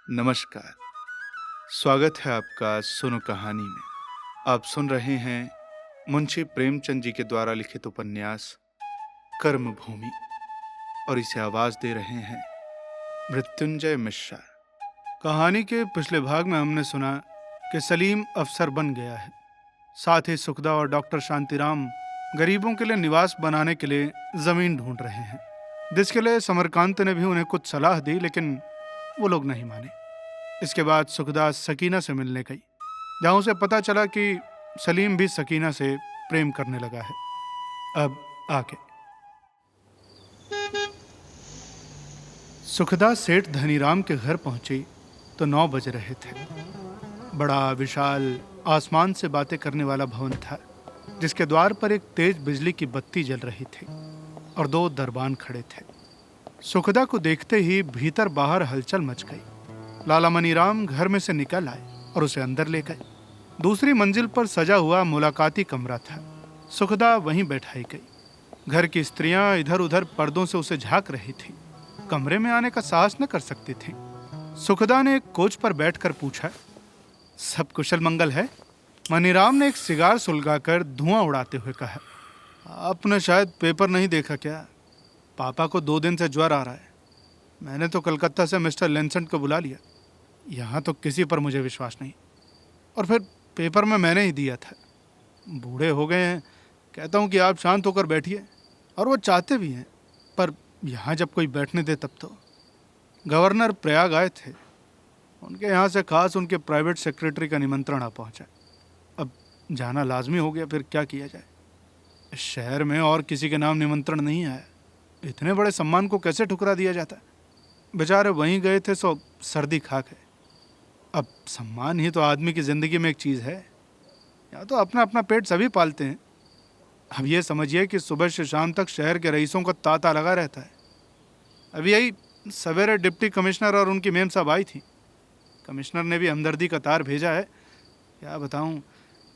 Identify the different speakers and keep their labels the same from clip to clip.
Speaker 1: नमस्कार। स्वागत है आपका सुनो कहानी में। आप सुन रहे हैं मुंशी प्रेमचंद जी के द्वारा लिखित उपन्यास कर्मभूमि और इसे आवाज दे रहे हैं मृत्युंजय मिश्रा। कहानी के पिछले भाग में हमने सुना कि सलीम अफसर बन गया है। साथ ही सुखदा और डॉक्टर शांतिराम गरीबों के लिए निवास बनाने के लिए जमीन ढूंढ रहे हैं, जिसके लिए समरकांत ने भी उन्हें कुछ सलाह दी, लेकिन वो लोग नहीं माने। इसके बाद सुखदा सकीना से मिलने गई, जहां उसे पता चला कि सलीम भी सकीना से प्रेम करने लगा है। अब आगे सुखदा सेठ धनीराम के घर पहुंची तो 9 बज रहे थे। बड़ा विशाल आसमान से बातें करने वाला भवन था, जिसके द्वार पर एक तेज बिजली की बत्ती जल रही थी और 2 दरबान खड़े थे। सुखदा को देखते ही भीतर बाहर हलचल मच गई। लाला मनीराम घर में से निकल आए और उसे अंदर ले गए। दूसरी मंजिल पर सजा हुआ मुलाकाती कमरा था। सुखदा वहीं बैठाई गई। घर की स्त्रियां इधर उधर पर्दों से उसे झांक रही थी। कमरे में आने का साहस न कर सकती थी। सुखदा ने एक कोच पर बैठकर पूछा, सब कुशल मंगल है? मनीराम ने एक सिगार सुलगाकर धुआं उड़ाते हुए कहा, आपने शायद पेपर नहीं देखा क्या? पापा को 2 दिन से ज्वर आ रहा है। मैंने तो कलकत्ता से मिस्टर लेंसेंट को बुला लिया। यहाँ तो किसी पर मुझे विश्वास नहीं। और फिर पेपर में मैंने ही दिया था। बूढ़े हो गए हैं, कहता हूँ कि आप शांत होकर बैठिए, और वो चाहते भी हैं, पर यहाँ जब कोई बैठने दे तब तो। गवर्नर प्रयाग आए थे, उनके यहाँ से खास उनके प्राइवेट सेक्रेटरी का निमंत्रण आ पहुँचा। अब जाना लाजमी हो गया, फिर क्या किया जाए। इस शहर में और किसी के नाम निमंत्रण नहीं आया। इतने बड़े सम्मान को कैसे ठुकरा दिया जाता? बेचारे वहीं गए थे सो सर्दी खा गए। अब सम्मान ही तो आदमी की ज़िंदगी में एक चीज़ है। या तो अपना अपना पेट सभी पालते हैं। अब ये समझिए कि सुबह से शाम तक शहर के रईसों का तांता लगा रहता है। अभी यही सवेरे डिप्टी कमिश्नर और उनकी मेम साहब आई थी। कमिश्नर ने भी हमदर्दी का तार भेजा है। क्या बताऊं,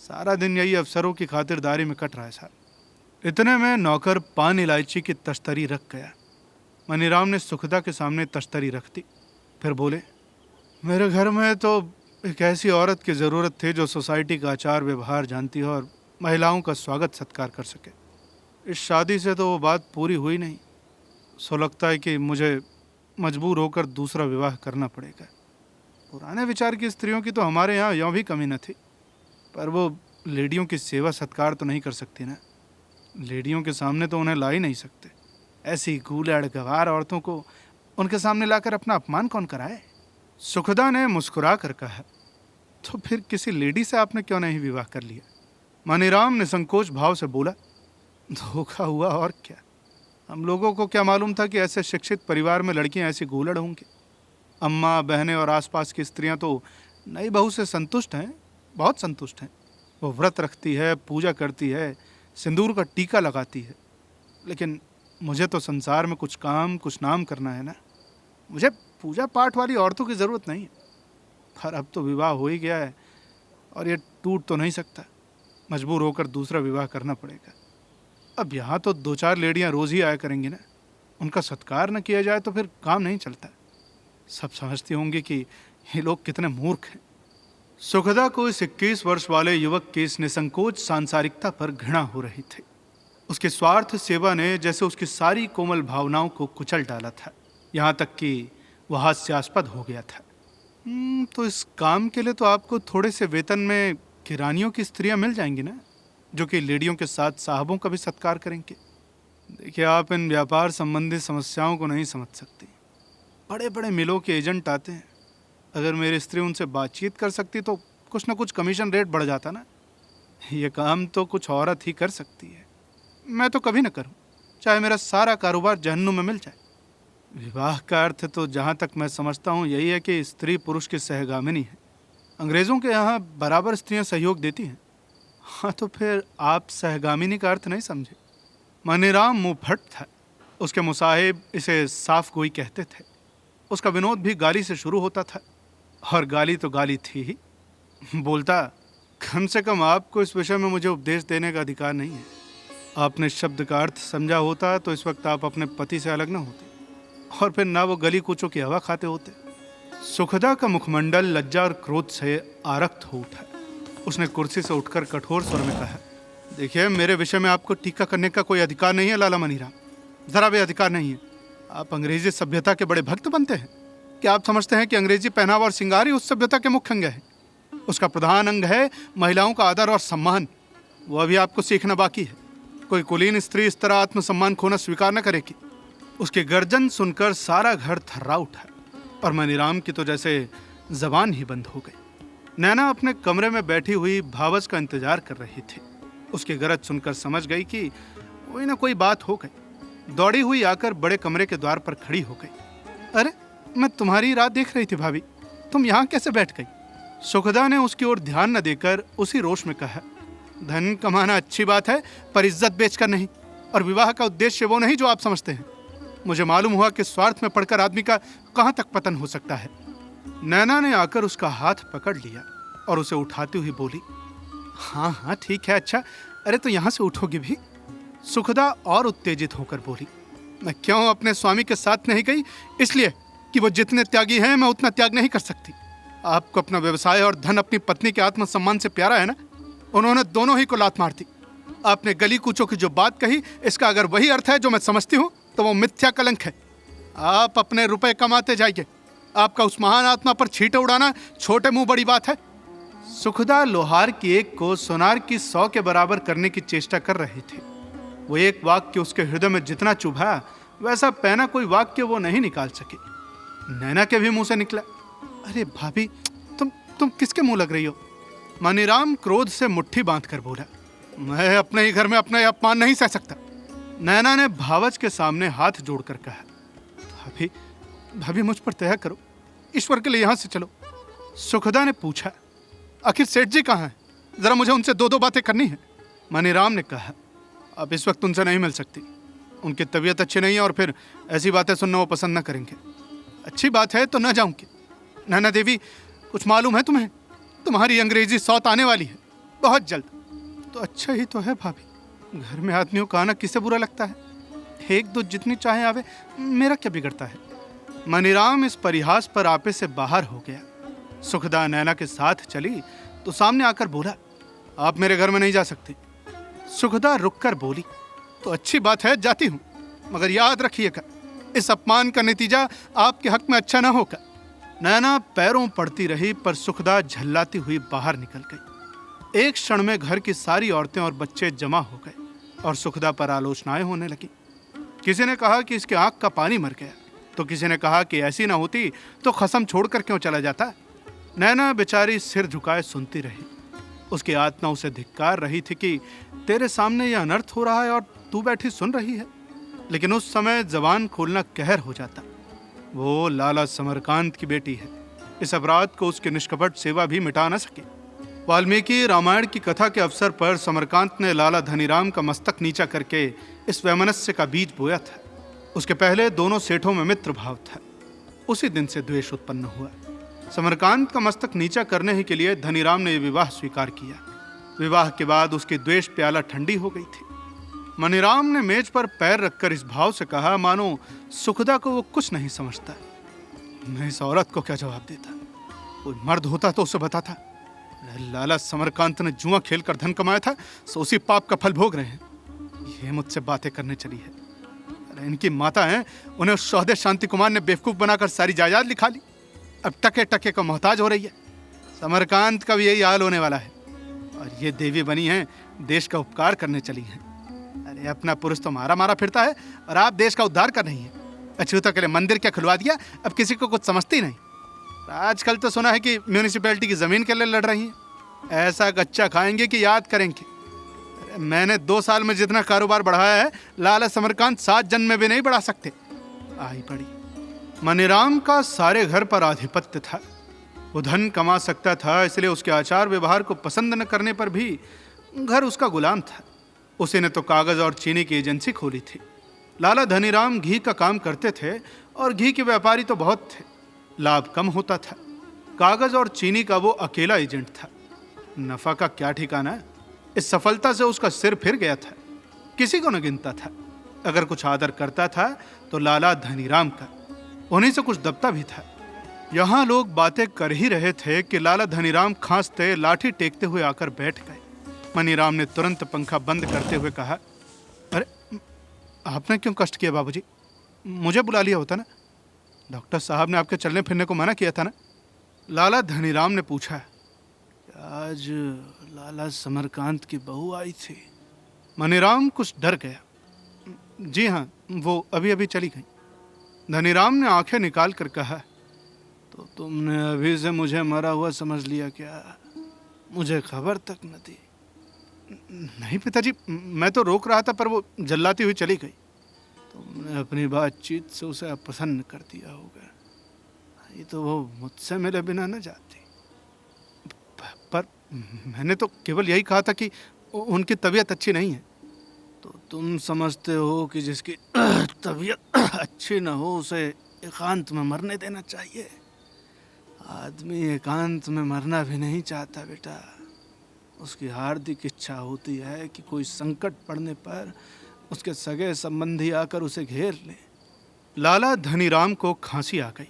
Speaker 1: सारा दिन यही अफसरों की खातिरदारी में कट रहा है साहब। इतने में नौकर पान इलायची की तश्तरी रख गया। मनीराम ने सुखदा के सामने तश्तरी रख दी, फिर बोले, मेरे घर में तो एक ऐसी औरत की ज़रूरत थी जो सोसाइटी का आचार व्यवहार जानती हो और महिलाओं का स्वागत सत्कार कर सके। इस शादी से तो वो बात पूरी हुई नहीं, सो लगता है कि मुझे मजबूर होकर दूसरा विवाह करना पड़ेगा। पुराने विचार की स्त्रियों की तो हमारे यहाँ यों भी कमी न थी, पर वो लेडियों की सेवा सत्कार तो नहीं कर सकती ना। लेडियों के सामने तो उन्हें ला ही नहीं सकते। ऐसी गूलड़ गवार औरतों को उनके सामने लाकर अपना अपमान कौन कराए? सुखदा ने मुस्कुरा कर कहा, तो फिर किसी लेडी से आपने क्यों नहीं विवाह कर लिया? मनीराम ने संकोच भाव से बोला, धोखा हुआ और क्या। हम लोगों को क्या मालूम था कि ऐसे शिक्षित परिवार में लड़कियां ऐसी गूलड़ होंगी। अम्मा बहनें और आसपास की स्त्रियां तो नई बहू से संतुष्ट हैं, बहुत संतुष्ट हैं। वो व्रत रखती है, पूजा करती है, सिंदूर का टीका लगाती है। लेकिन मुझे तो संसार में कुछ काम कुछ नाम करना है ना। मुझे पूजा पाठ वाली औरतों की ज़रूरत नहीं है। पर अब तो विवाह हो ही गया है और ये टूट तो नहीं सकता। मजबूर होकर दूसरा विवाह करना पड़ेगा। अब यहाँ तो 2-4 लेडियाँ रोज़ ही आया करेंगी ना। उनका सत्कार न किया जाए तो फिर काम नहीं चलता। सब समझती होंगी कि ये लोग कितने मूर्ख हैं। सुखदा को इस 21 वर्ष वाले युवक की इस निसंकोच सांसारिकता पर घृणा हो रही थी। उसकी स्वार्थ सेवा ने जैसे उसकी सारी कोमल भावनाओं को कुचल डाला था, यहाँ तक कि वह हास्यास्पद हो गया था। तो इस काम के लिए तो आपको थोड़े से वेतन में किरानियों की स्त्रियां मिल जाएंगी ना, जो कि लेडियों के साथ साहबों का भी सत्कार करेंगे। देखिए, आप इन व्यापार संबंधी समस्याओं को नहीं समझ सकती। बड़े बड़े मिलों के एजेंट आते हैं। अगर मेरी स्त्री उनसे बातचीत कर सकती तो कुछ ना कुछ कमीशन रेट बढ़ जाता ना। ये काम तो कुछ औरत ही कर सकती है। मैं तो कभी ना करूं, चाहे मेरा सारा कारोबार जहन्नुम में मिल जाए। विवाह का अर्थ तो जहाँ तक मैं समझता हूँ यही है कि स्त्री पुरुष की सहगामिनी है। अंग्रेज़ों के यहाँ बराबर स्त्रियाँ सहयोग देती हैं। हाँ, तो फिर आप सहगामिनी का अर्थ नहीं समझे। मनीराम मुँह फट था। उसके मुसाहिब इसे साफ गोई कहते थे। उसका विनोद भी गाली से शुरू होता था, और गाली तो गाली थी ही। बोलता, कम से कम आपको इस विषय में मुझे उपदेश देने का अधिकार नहीं है। आपने शब्द का अर्थ समझा होता तो इस वक्त आप अपने पति से अलग न होते, और फिर ना वो गली कूचों की हवा खाते होते। सुखदा का मुखमंडल लज्जा और क्रोध से आरक्त हो उठा। उसने कुर्सी से उठकर कठोर स्वर में कहा, देखिए, मेरे विषय में आपको टीका करने का कोई अधिकार नहीं है लाला मनीराम, जरा भी अधिकार नहीं है। आप अंग्रेजी सभ्यता के बड़े भक्त बनते हैं। क्या आप समझते हैं कि अंग्रेजी पहनावा और श्रृंगार ही उस सभ्यता के मुख्य अंग है? उसका प्रधान अंग है महिलाओं का आदर और सम्मान। वो अभी आपको सीखना बाकी है। कोई कुलीन स्त्री इस तरह आत्मसम्मान खोना स्वीकार न करेगी। उसके गर्जन सुनकर सारा घर थर्रा उठा और मनीराम की तो जैसे जबान ही बंद हो गई। नैना अपने कमरे में बैठी हुई भावच का इंतजार कर रही थी। उसकी गरज सुनकर समझ गई कि कोई ना कोई बात हो गई। दौड़ी हुई आकर बड़े कमरे के द्वार पर खड़ी हो गई। अरे, मैं तुम्हारी राह देख रही थी भाभी, तुम यहाँ कैसे बैठ गई? सुखदा ने उसकी ओर ध्यान न देकर उसी रोष में कहा, धन कमाना अच्छी बात है, पर इज्जत बेचकर नहीं। और विवाह का उद्देश्य वो नहीं जो आप समझते हैं। मुझे मालूम हुआ कि स्वार्थ में पड़कर आदमी का कहाँ तक पतन हो सकता है। नैना ने आकर उसका हाथ पकड़ लिया और उसे उठाती हुई बोली, हाँ हाँ ठीक है, अच्छा, अरे तो यहाँ से उठोगी भी? सुखदा और उत्तेजित होकर बोली, मैं क्यों अपने स्वामी के साथ नहीं गई? इसलिए कि वो जितने त्यागी हैं मैं उतना त्याग नहीं कर सकती। आपको अपना व्यवसाय और धन अपनी पत्नी के आत्मसम्मान से प्यारा है ना? उन्होंने दोनों ही को लात मार दी। आपने गली कूचों की जो बात कही, इसका अगर वही अर्थ है जो मैं समझती हूँ तो वो मिथ्या कलंक है। आप अपने रुपए कमाते जाइए। आपका उस महान आत्मा पर छींटे उड़ाना छोटे मुंह बड़ी बात है। सुखदा लोहार की एक को सोनार की 100 के बराबर करने की चेष्टा कर रही थी। वो एक वाक्य उसके हृदय में जितना चुभा, वैसा पहना कोई वाक्य वो नहीं निकाल सकी। नैना के भी मुंह से निकला, अरे भाभी, तुम किसके मुंह लग रही हो? मनीराम क्रोध से मुट्ठी बांधकर बोला, मैं अपने ही घर में अपना अपमान नहीं सह सकता। नैना ने भावच के सामने हाथ जोड़कर कहा, भाभी मुझ पर दया करो, ईश्वर के लिए यहाँ से चलो। सुखदा ने पूछा, आखिर सेठ जी कहाँ हैं? जरा मुझे उनसे दो बातें करनी है। मनीराम ने कहा, अब इस वक्त उनसे नहीं मिल सकती। उनकी तबीयत अच्छी नहीं है और फिर ऐसी बातें सुनना वो पसंद न करेंगे। अच्छी बात है तो न जाऊंगी। नैना देवी, कुछ मालूम है तुम्हें? तुम्हारी अंग्रेजी 100 आने वाली है बहुत जल्द। तो अच्छा ही तो है भाभी, घर में आदमियों का आना किसे बुरा लगता है? एक दो जितनी चाहे आवे, मेरा क्या बिगड़ता है? मनीराम इस परिहास पर आपे से बाहर हो गया। सुखदा नैना के साथ चली तो सामने आकर बोला, आप मेरे घर में नहीं जा सकती। सुखदा रुककर बोली, तो अच्छी बात है, जाती हूँ, मगर याद रखिएगा इस अपमान का नतीजा आपके हक में अच्छा न होगा। नैना पैरों पड़ती रही, पर सुखदा झल्लाती हुई बाहर निकल गई। एक क्षण में घर की सारी औरतें और बच्चे जमा हो गए और सुखदा पर आलोचनाएं होने लगी। किसी ने कहा कि इसके आंख का पानी मर गया, तो किसी ने कहा कि ऐसी ना होती तो कसम छोड़कर क्यों चला जाता। नैना बेचारी सिर झुकाए सुनती रही। उसकी आत्मा उसे धिक्कार रही थी कि तेरे सामने यह अनर्थ हो रहा है और तू बैठी सुन रही है। लेकिन उस समय जबान खोलना कहर हो जाता। वो लाला समरकांत की बेटी है। इस अपराध को उसकी निष्कपट सेवा भी मिटा न सके। वाल्मीकि रामायण की कथा के अवसर पर समरकांत ने लाला धनीराम का मस्तक नीचा करके इस वैमनस्य का बीज बोया था। उसके पहले दोनों सेठों में मित्र भाव था। उसी दिन से द्वेष उत्पन्न हुआ। समरकांत का मस्तक नीचा करने ही के लिए धनीराम ने विवाह स्वीकार किया। विवाह के बाद उसकी द्वेष प्याला ठंडी हो गई थी। मनीराम ने मेज पर पैर रखकर इस भाव से कहा मानो सुखदा को वो कुछ नहीं समझता। मैं इस औरत को क्या जवाब देता? कोई मर्द होता तो उसे बताता। लाला समरकांत ने जुआ खेलकर धन कमाया था, सो उसी पाप का फल भोग रहे हैं। ये मुझसे बातें करने चली है। अरे इनकी माता है, उन्हें उस शौहदे शांति कुमार ने बेवकूफ बनाकर सारी जायदाद लिखा ली। अब टके टके का मोहताज हो रही है। समरकांत का भी यही हाल होने वाला है। और ये देवी बनी है, देश का उपकार करने चली हैं। अरे अपना पुरुष तो मारा मारा फिरता है और आप देश का उद्धार कर रही हैं। अछूतों के लिए मंदिर क्या खुलवा दिया, अब किसी को कुछ समझती नहीं। आजकल तो सुना है कि म्यूनिसिपैलिटी की जमीन के लिए लड़ रही हैं। ऐसा गच्चा खाएंगे कि याद करेंगे। मैंने 2 साल में जितना कारोबार बढ़ाया है, लाला समरकांत 7 जन्म में भी नहीं बढ़ा सकते। आई पड़ी। मनीराम का सारे घर पर आधिपत्य था। वो धन कमा सकता था, इसलिए उसके आचार व्यवहार को पसंद न करने पर भी घर उसका गुलाम था। उसी ने तो कागज और चीनी की एजेंसी खोली थी। लाला धनीराम घी का काम करते थे और घी के व्यापारी तो बहुत थे। लाभ कम होता था। कागज और चीनी का वो अकेला एजेंट था। नफा का क्या ठिकाना। इस सफलता से उसका सिर फिर गया था। किसी को न गिनता था। अगर कुछ आदर करता था तो लाला धनीराम का। उन्हीं से कुछ दबता भी था। यहाँ लोग बातें कर ही रहे थे कि लाला धनीराम खांसते लाठी टेकते हुए आकर बैठ गए। मनीराम ने तुरंत पंखा बंद करते हुए कहा, अरे आपने क्यों कष्ट किया बाबूजी? मुझे बुला लिया होता ना। डॉक्टर साहब ने आपके चलने फिरने को मना किया था ना। लाला धनीराम ने पूछा, आज लाला समरकांत की बहू आई थी? मनीराम कुछ डर गया। जी हाँ, वो अभी अभी चली गई। धनीराम ने आंखें निकाल कर कहा, तो तुमने अभी से मुझे मरा हुआ समझ लिया क्या? मुझे खबर तक न दी। नहीं पिताजी, मैं तो रोक रहा था पर वो जल्लाती हुई चली गई। तुमने अपनी बातचीत से उसे अप्रसन्न कर दिया होगा, ये तो वो मुझसे मिले बिना न जाती। पर मैंने तो केवल यही कहा था कि उनकी तबीयत अच्छी नहीं है। तो तुम समझते हो कि जिसकी तबीयत अच्छी न हो उसे एकांत में मरने देना चाहिए? आदमी एकांत में मरना भी नहीं चाहता बेटा। उसकी हार्दिक इच्छा होती है कि कोई संकट पड़ने पर उसके सगे संबंधी आकर उसे घेर ले। लाला धनीराम को खांसी आ गई।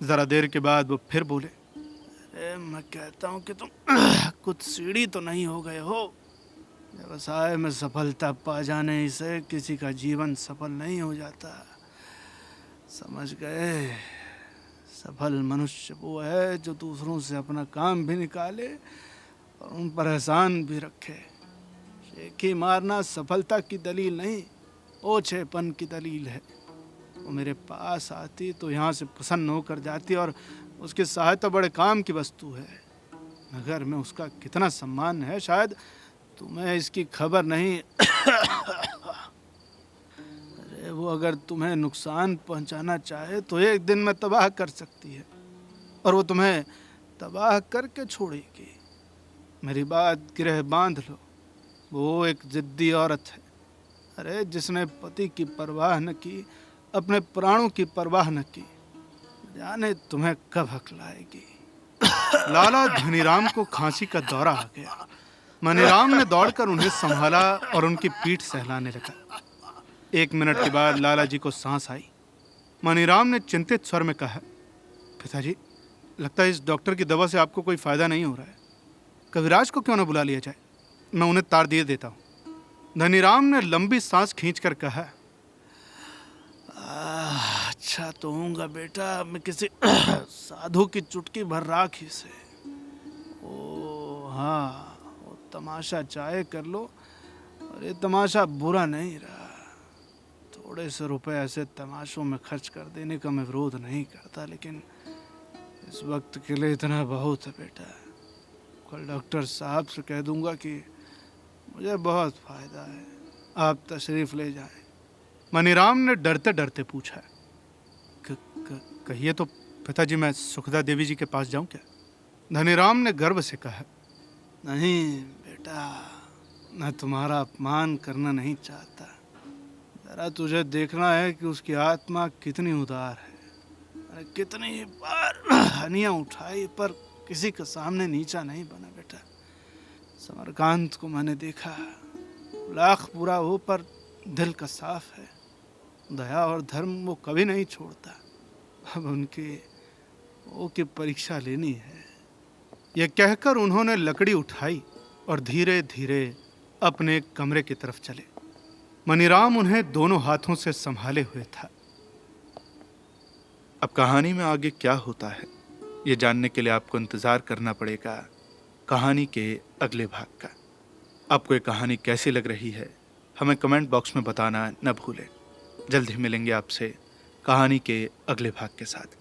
Speaker 1: जरा देर के बाद वो फिर बोले, अरे मैं कहता हूँ कि तुम कुछ सीढ़ी तो नहीं हो गए हो? व्यवसाय में सफलता पा जाने से किसी का जीवन सफल नहीं हो जाता, समझ गए? सफल मनुष्य वो है जो दूसरों से अपना काम भी निकाले और उन पर एहसान भी रखे। शेखी मारना सफलता की दलील नहीं, ओछेपन की दलील है। वो मेरे पास आती तो यहाँ से प्रसन्न होकर जाती और उसकी सहायता बड़े काम की वस्तु है। नगर में उसका कितना सम्मान है, शायद तुम्हें इसकी खबर नहीं। अरे वो अगर तुम्हें नुकसान पहुंचाना चाहे तो एक दिन में तबाह कर सकती है, और वो तुम्हें तबाह करके छोड़ेगी। मेरी बात गिरह बांध लो, वो एक जिद्दी औरत है। अरे जिसने पति की परवाह न की, अपने प्राणों की परवाह न की, जाने तुम्हें कब हकलाएगी। लाला धनीराम को खांसी का दौरा आ गया। मनीराम ने दौड़कर उन्हें संभाला और उनकी पीठ सहलाने लगा। 1 मिनट के बाद लाला जी को सांस आई। मनीराम ने चिंतित स्वर में कहा, पिताजी, लगता है इस डॉक्टर की दवा से आपको कोई फायदा नहीं हो रहा है। कविराज को क्यों न बुला लिया जाए? मैं उन्हें तार दिए देता हूँ। धनीराम ने लंबी सांस खींचकर कहा, अच्छा तो होऊंगा बेटा, मैं किसी साधु की चुटकी भर राखी से। ओ हाँ, वो तमाशा चाहे कर लो, और ये तमाशा बुरा नहीं रहा। थोड़े से रुपए ऐसे तमाशों में खर्च कर देने का मैं विरोध नहीं करता, लेकिन इस वक्त के लिए इतना बहुत है बेटा। कल डॉक्टर साहब से कह दूंगा कि मुझे बहुत फायदा है, आप तशरीफ ले जाएं। मनीराम ने डरते डरते पूछा, कहिए तो पिताजी, मैं सुखदा देवी जी के पास जाऊं क्या? धनीराम ने गर्व से कहा, नहीं बेटा, मैं तुम्हारा अपमान करना नहीं चाहता। जरा तुझे देखना है कि उसकी आत्मा कितनी उदार है। कितनी बार हनियां उठाई पर किसी के सामने नीचा नहीं बना बेटा। समरकांत को मैंने देखा, लाख बुरा हो पर दिल का साफ है। दया और धर्म वो कभी नहीं छोड़ता। अब उनके वो की परीक्षा लेनी है। यह कहकर उन्होंने लकड़ी उठाई और धीरे धीरे अपने कमरे की तरफ चले। मनीराम उन्हें दोनों हाथों से संभाले हुए था। अब कहानी में आगे क्या होता है, ये जानने के लिए आपको इंतजार करना पड़ेगा कहानी के अगले भाग का। आपको ये कहानी कैसी लग रही है, हमें कमेंट बॉक्स में बताना न भूलें। जल्द ही मिलेंगे आपसे कहानी के अगले भाग के साथ।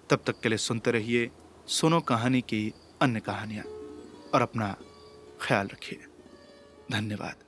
Speaker 1: तब तक के लिए सुनते रहिए सुनो कहानी की अन्य कहानियाँ, और अपना ख्याल रखिए। धन्यवाद।